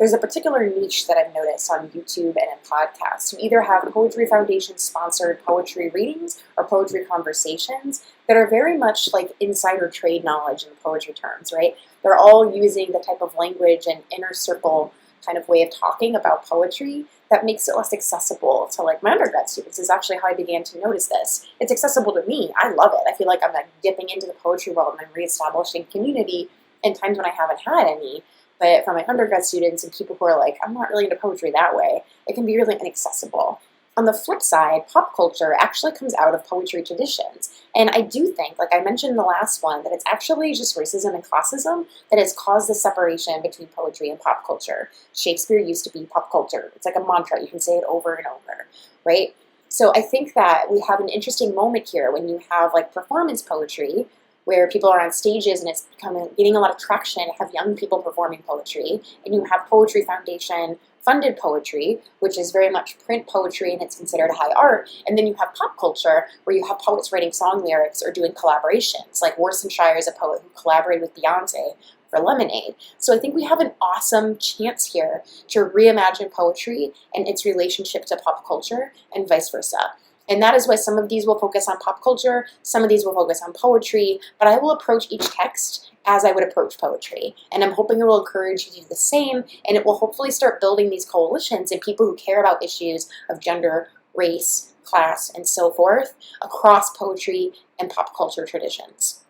there's a particular niche that I've noticed on YouTube and in podcasts. You either have Poetry Foundation sponsored poetry readings or poetry conversations that are very much like insider trade knowledge in poetry terms, right? They're all using the type of language and inner circle kind of way of talking about poetry that makes it less accessible to like my undergrad students. Is actually how I began to notice this. It's accessible to me. I love it. I feel like I'm like dipping into the poetry world and I'm reestablishing community in times when I haven't had any. But for my undergrad students and people who are like, I'm not really into poetry that way, it can be really inaccessible. On the flip side, pop culture actually comes out of poetry traditions. And I do think, like I mentioned in the last one, that it's actually just racism and classism that has caused the separation between poetry and pop culture. Shakespeare used to be pop culture. It's like a mantra. You can say it over and over, right? So I think that we have an interesting moment here when you have like performance poetry, where people are on stages and it's getting a lot of traction, have young people performing poetry, and you have Poetry Foundation funded poetry, which is very much print poetry and it's considered high art, and then you have pop culture where you have poets writing song lyrics or doing collaborations, like Worcestershire is a poet who collaborated with Beyonce for Lemonade. So I think we have an awesome chance here to reimagine poetry and its relationship to pop culture and vice versa. And that is why some of these will focus on pop culture, some of these will focus on poetry, but I will approach each text as I would approach poetry. And I'm hoping it will encourage you to do the same, and it will hopefully start building these coalitions and people who care about issues of gender, race, class, and so forth across poetry and pop culture traditions.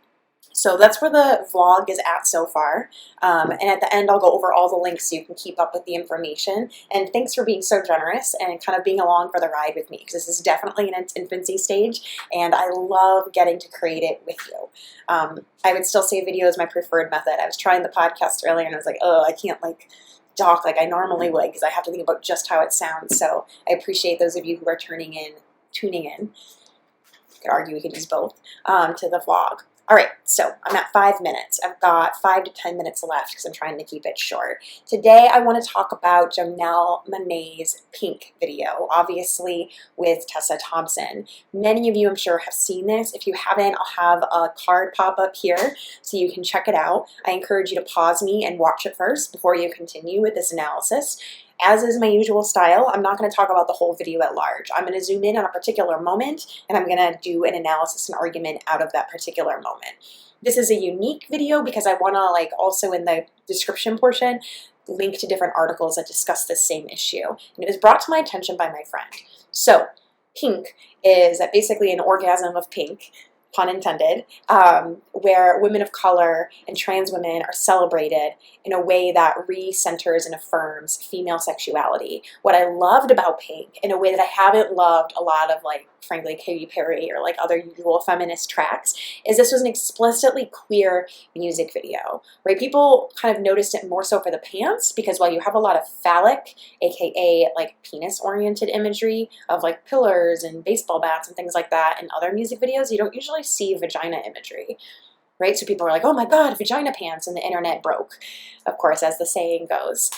So that's where the vlog is at so far. And at the end, I'll go over all the links so you can keep up with the information. And thanks for being so generous and kind of being along for the ride with me, because this is definitely in its infancy stage, and I love getting to create it with you. I would still say video is my preferred method. I was trying the podcast earlier, and I was like, oh, I can't like talk like I normally would because I have to think about just how it sounds. So I appreciate those of you who are tuning in. I could argue we could use both to the vlog. All right, so I'm at 5 minutes. I've got 5 to 10 minutes left because I'm trying to keep it short. Today, I want to talk about Janelle Monae's Pynk video, obviously with Tessa Thompson. Many of you, I'm sure, have seen this. If you haven't, I'll have a card pop up here so you can check it out. I encourage you to pause me and watch it first before you continue with this analysis. As is my usual style, I'm not going to talk about the whole video at large. I'm going to zoom in on a particular moment, and I'm going to do an analysis and argument out of that particular moment. This is a unique video because I want to, like, also in the description portion, link to different articles that discuss this same issue. And it was brought to my attention by my friend. So, Pynk is basically an orgasm of pink, pun intended, where women of color and trans women are celebrated in a way that re-centers and affirms female sexuality. What I loved about Pynk, in a way that I haven't loved a lot of, like, frankly, Katy Perry or like other usual feminist tracks, is this was an explicitly queer music video, right? People kind of noticed it more so for the pants, because while you have a lot of phallic, aka like penis-oriented imagery of like pillars and baseball bats and things like that in other music videos, you don't usually see vagina imagery, right? So people are like, oh my God, vagina pants, and the internet broke, of course, as the saying goes.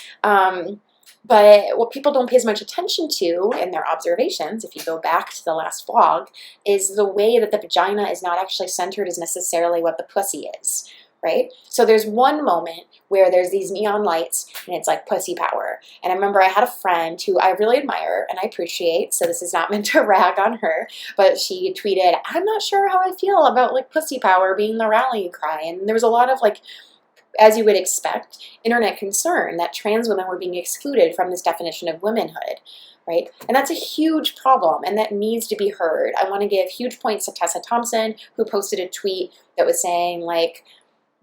But what people don't pay as much attention to in their observations, if you go back to the last vlog, is the way that the vagina is not actually centered as necessarily what the pussy is, right? So there's one moment where there's these neon lights and it's like pussy power. And I remember I had a friend who I really admire and I appreciate, so this is not meant to rag on her, but she tweeted, I'm not sure how I feel about like pussy power being the rallying cry. And there was a lot of like, as you would expect, internet concern that trans women were being excluded from this definition of womanhood, right? And that's a huge problem, and that needs to be heard. I want to give huge points to Tessa Thompson, who posted a tweet that was saying, like,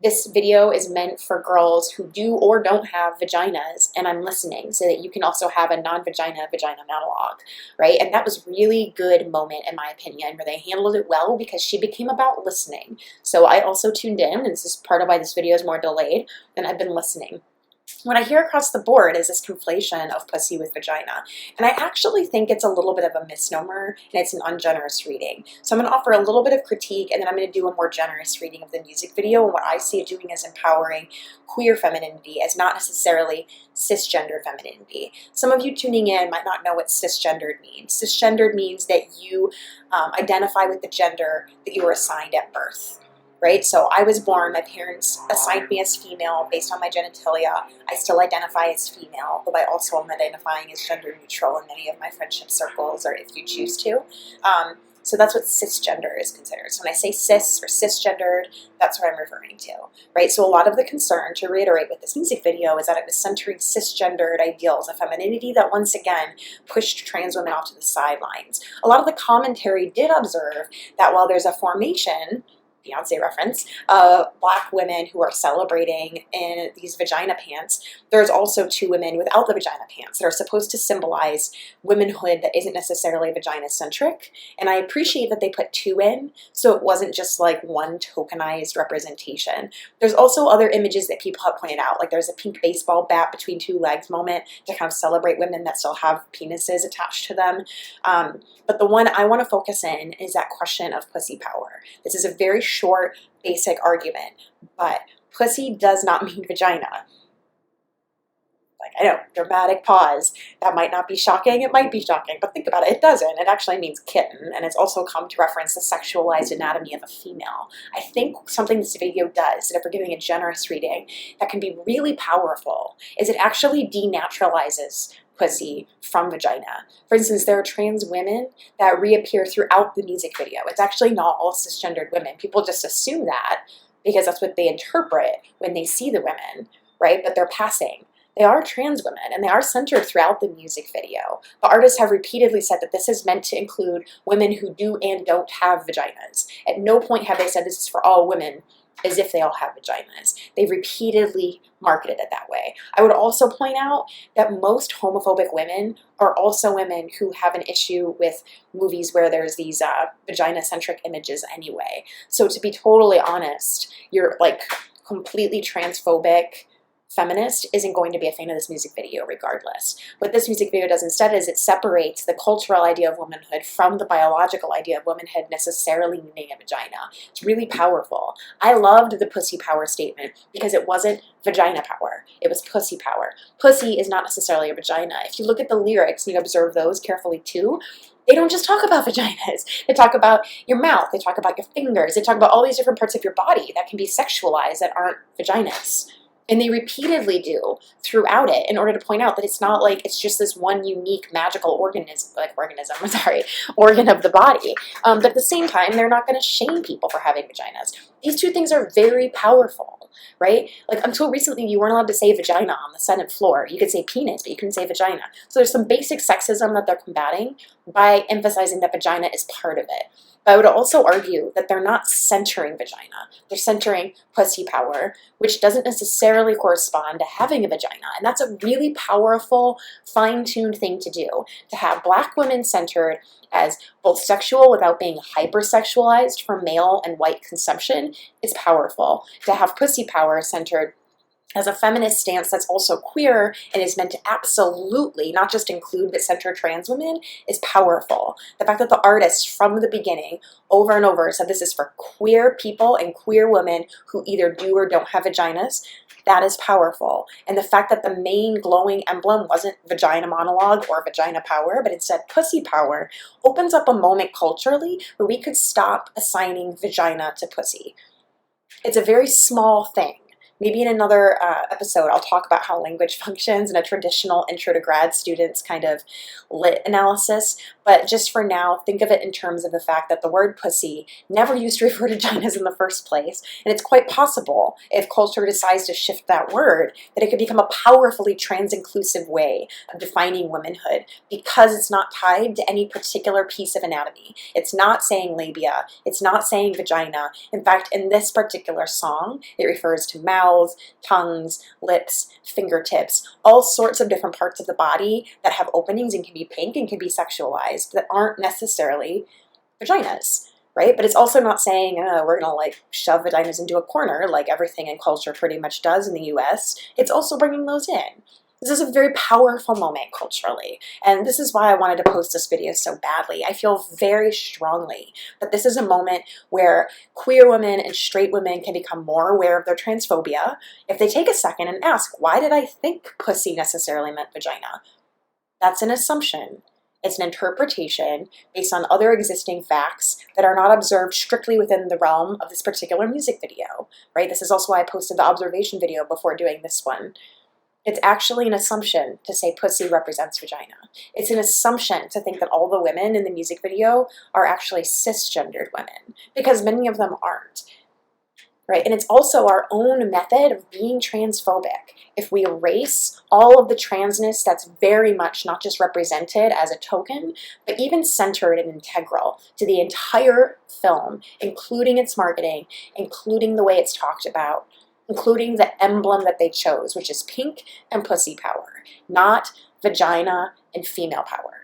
this video is meant for girls who do or don't have vaginas, and I'm listening, so that you can also have a non-vagina vagina monologue, right? And that was really good moment, in my opinion, where they handled it well because she became about listening. So I also tuned in, and this is part of why this video is more delayed, and I've been listening. What I hear across the board is this conflation of pussy with vagina. And I actually think it's a little bit of a misnomer, and it's an ungenerous reading. So I'm going to offer a little bit of critique, and then I'm going to do a more generous reading of the music video, and what I see it doing is empowering queer femininity as not necessarily cisgender femininity. Some of you tuning in might not know what cisgendered means. Cisgendered means that you identify with the gender that you were assigned at birth. right? So I was born, my parents assigned me as female based on my genitalia. I still identify as female, though I also am identifying as gender neutral in many of my friendship circles, or if you choose to. So that's what cisgender is considered. So when I say cis or cisgendered, that's what I'm referring to, right? So a lot of the concern, to reiterate with this music video, is that it was centering cisgendered ideals of femininity that once again pushed trans women off to the sidelines. A lot of the commentary did observe that while there's a formation, Beyonce reference, Black women who are celebrating in these vagina pants, there's also 2 women without the vagina pants that are supposed to symbolize womanhood that isn't necessarily vagina-centric. And I appreciate that they put 2 in, so it wasn't just like one tokenized representation. There's also other images that people have pointed out, like there's a pink baseball bat between 2 legs moment to kind of celebrate women that still have penises attached to them. But the one I want to focus in is that question of pussy power. This is a very short, basic argument, but pussy does not mean vagina. Like, I know, dramatic pause. That might not be shocking. It might be shocking, but think about it. It doesn't. It actually means kitten, and it's also come to reference the sexualized anatomy of a female. I think something this video does, and if we're giving a generous reading, that can be really powerful, is it actually denaturalizes pussy from vagina. For instance, there are trans women that reappear throughout the music video. It's actually not all cisgendered women. People just assume that because that's what they interpret when they see the women, right? But they're passing. They are trans women, and they are centered throughout the music video. The artists have repeatedly said that this is meant to include women who do and don't have vaginas. At no point have they said this is for all women, as if they all have vaginas. They've repeatedly marketed it that way. I would also point out that most homophobic women are also women who have an issue with movies where there's these vagina-centric images anyway. So to be totally honest, you're like completely transphobic feminist isn't going to be a fan of this music video regardless. What this music video does instead is it separates the cultural idea of womanhood from the biological idea of womanhood necessarily meaning a vagina. It's really powerful. I loved the pussy power statement because it wasn't vagina power. It was pussy power. Pussy is not necessarily a vagina. If you look at the lyrics and you observe those carefully too, they don't just talk about vaginas. They talk about your mouth. They talk about your fingers. They talk about all these different parts of your body that can be sexualized that aren't vaginas. And they repeatedly do throughout it in order to point out that it's not like it's just this one unique magical organ of the body. But at the same time, they're not going to shame people for having vaginas. These 2 things are very powerful, right? Like until recently, you weren't allowed to say vagina on the Senate floor. You could say penis, but you couldn't say vagina. So there's some basic sexism that they're combating by emphasizing that vagina is part of it. But I would also argue that they're not centering vagina. They're centering pussy power, which doesn't necessarily correspond to having a vagina. And that's a really powerful, fine-tuned thing to do. To have Black women centered as both sexual without being hypersexualized for male and white consumption is powerful. To have pussy power centered as a feminist stance that's also queer and is meant to absolutely not just include but center trans women is powerful. The fact that the artists from the beginning over and over said this is for queer people and queer women who either do or don't have vaginas, that is powerful. And the fact that the main glowing emblem wasn't vagina monologue or vagina power, but instead pussy power, opens up a moment culturally where we could stop assigning vagina to pussy. It's a very small thing. Maybe in another episode, I'll talk about how language functions in a traditional intro to grad students kind of lit analysis. But just for now, think of it in terms of the fact that the word pussy never used to refer to vaginas in the first place. And it's quite possible, if culture decides to shift that word, that it could become a powerfully trans-inclusive way of defining womanhood because it's not tied to any particular piece of anatomy. It's not saying labia. It's not saying vagina. In fact, in this particular song, it refers to mouth, tongues, lips, fingertips, all sorts of different parts of the body that have openings and can be pink and can be sexualized that aren't necessarily vaginas, right? But it's also not saying we're gonna like shove vaginas into a corner like everything in culture pretty much does in the US. It's also bringing those in. This is a very powerful moment culturally, and this is why I wanted to post this video so badly. I feel very strongly that this is a moment where queer women and straight women can become more aware of their transphobia if they take a second and ask, why did I think pussy necessarily meant vagina? That's an assumption. It's an interpretation based on other existing facts that are not observed strictly within the realm of this particular music video, right? This is also why I posted the observation video before doing this one. It's actually an assumption to say pussy represents vagina. It's an assumption to think that all the women in the music video are actually cisgendered women, because many of them aren't. Right? And it's also our own method of being transphobic. If we erase all of the transness that's very much not just represented as a token, but even centered and integral to the entire film, including its marketing, including the way it's talked about, including the emblem that they chose, which is pink and pussy power, not vagina and female power.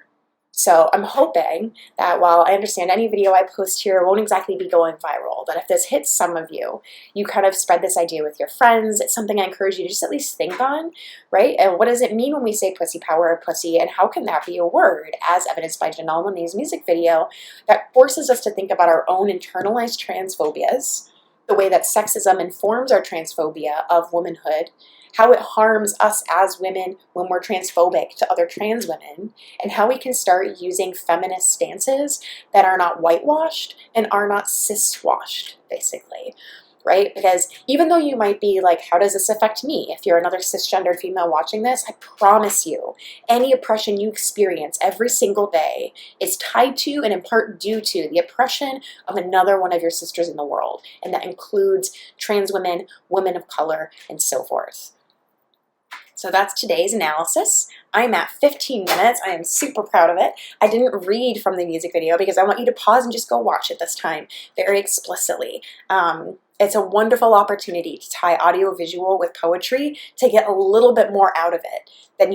So I'm hoping that while I understand any video I post here won't exactly be going viral, that if this hits some of you, you kind of spread this idea with your friends. It's something I encourage you to just at least think on, right? And what does it mean when we say pussy power or pussy, and how can that be a word, as evidenced by Janelle Monae's music video, that forces us to think about our own internalized transphobias, the way that sexism informs our transphobia of womanhood, how it harms us as women when we're transphobic to other trans women, and how we can start using feminist stances that are not whitewashed and are not cis-washed, basically, right? Because even though you might be like, how does this affect me? If you're another cisgendered female watching this, I promise you, any oppression you experience every single day is tied to and in part due to the oppression of another one of your sisters in the world. And that includes trans women, women of color, and so forth. So that's today's analysis. I'm at 15 minutes. I am super proud of it. I didn't read from the music video because I want you to pause and just go watch it this time very explicitly. It's a wonderful opportunity to tie audio visual with poetry to get a little bit more out of it than